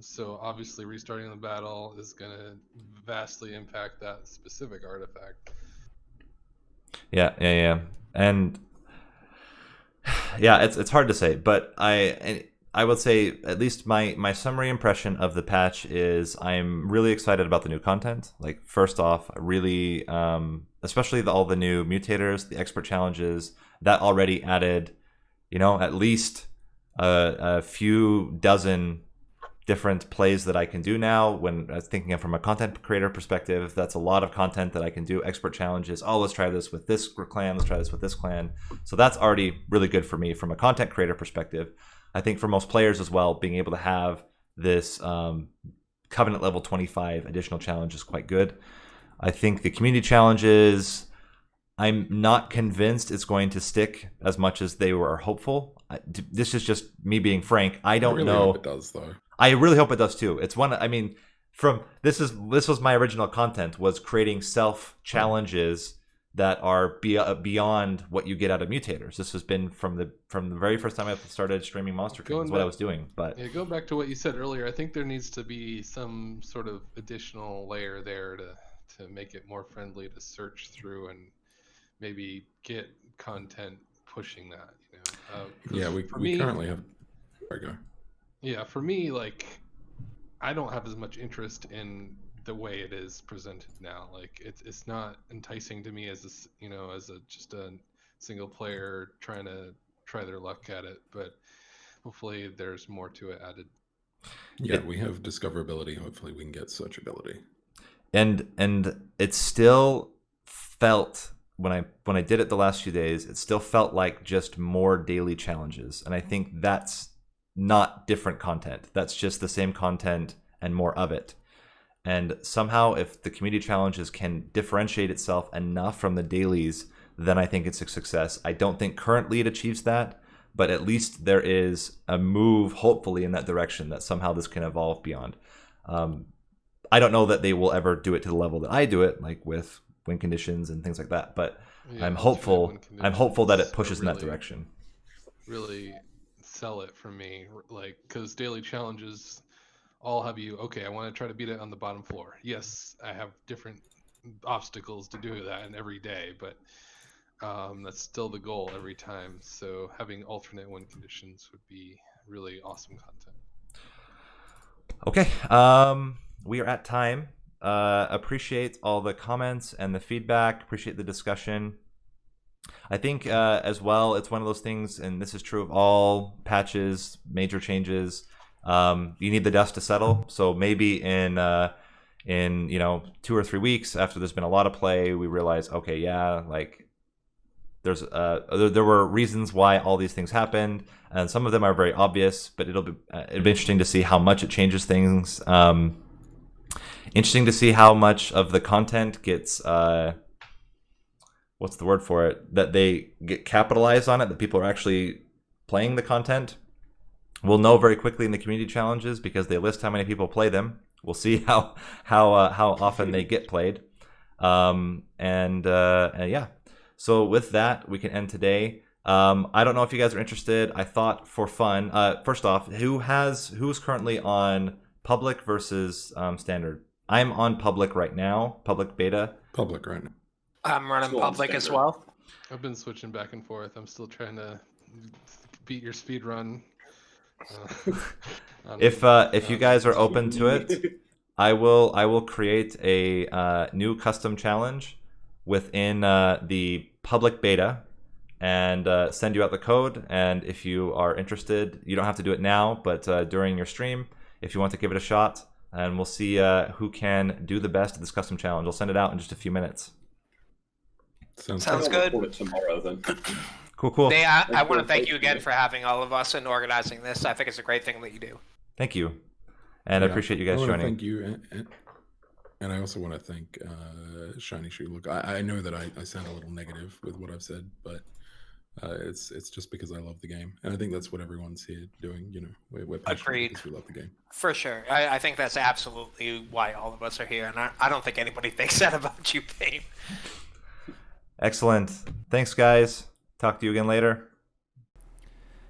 So obviously, restarting the battle is going to vastly impact that specific artifact. Yeah, and yeah, it's hard to say, but I would say at least my summary impression of the patch is I'm really excited about the new content. Like first off, really, especially all the new mutators, the expert challenges that already added, at least a few dozen different plays that I can do now. When I was thinking of from a content creator perspective, that's a lot of content that I can do. Expert challenges. Oh, let's try this with this clan. Let's try this with this clan. So that's already really good for me from a content creator perspective. I think for most players as well, being able to have this Covenant level 25 additional challenge is quite good. I think the community challenges, I'm not convinced it's going to stick as much as they were hopeful. This is just me being frank. I don't know. Hope it does, though. I really hope it does too. It's one. I mean, this was my original content, was creating self challenges that are beyond what you get out of mutators. This has been from the very first time I started streaming Monster Kings, what I was doing. But yeah, going back to what you said earlier, I think there needs to be some sort of additional layer there to make it more friendly to search through and maybe get content pushing that. Yeah, we currently have. There we go. Yeah, for me, like, I don't have as much interest in the way it is presented now. Like, it's not enticing to me as just a single player trying to try their luck at it. But hopefully, there's more to it added. Yeah, we have discoverability. Hopefully, we can get searchability. And it still felt when I did it the last few days, it still felt like just more daily challenges, and I think that's not different content. That's just the same content and more of it. And somehow if the community challenges can differentiate itself enough from the dailies, then I think it's a success. I don't think currently it achieves that, but at least there is a move, hopefully, in that direction, that somehow this can evolve beyond. I don't know that they will ever do it to the level that I do it, like with win conditions and things like that, but yeah, I'm hopeful that it pushes in that direction. Really sell it for me, like, because daily challenges all have you, okay, I want to try to beat it on the bottom floor. Yes, I have different obstacles to do that in every day, but that's still the goal every time. So having alternate win conditions would be really awesome content. Okay, we are at time. Appreciate all the comments and the feedback. Appreciate the discussion. I think as well, it's one of those things, and this is true of all patches, major changes. You need the dust to settle. So maybe in 2 or 3 weeks after there's been a lot of play, we realize, okay, yeah, like there were reasons why all these things happened, and some of them are very obvious. But it'll be interesting to see how much it changes things. Interesting to see how much of the content gets. What's the word for it? That they get capitalized on it, that people are actually playing the content. We'll know very quickly in the community challenges because they list how many people play them. We'll see how often they get played. Yeah. So with that, we can end today. I don't know if you guys are interested. I thought for fun, first off, who's currently on public versus standard? I'm on public right now, public beta. Public right now. I'm running Still on public as standard. well. I've been switching back and forth. I'm still trying to beat your speed run. If you guys are open to it, I will create a new custom challenge within the public beta and send you out the code. And if you are interested, you don't have to do it now, but during your stream, if you want to give it a shot, and we'll see who can do the best at this custom challenge. I'll send it out in just a few minutes. Sounds Sounds I'll good. report it tomorrow then. Cool. Nate, I Thanks want for to thank you hosting again it. for having all of us and organizing this. I think it's a great thing that you do. Thank you. And I appreciate you guys I wanna joining. Thank you, and I also want to thank Shiny Shoe. Look, I know that I sound a little negative with what I've said, but it's just because I love the game, and I think that's what everyone's here doing. You know, we're passionate Agreed. because we love the game. For sure. I think that's absolutely why all of us are here, and I don't think anybody thinks that about you, Bane. Excellent. Thanks, guys. Talk to you again later.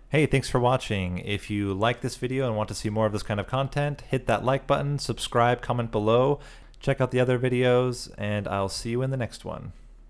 Hey, thanks for watching. If you like this video and want to see more of this kind of content, hit that like button, subscribe, comment below, check out the other videos, and I'll see you in the next one.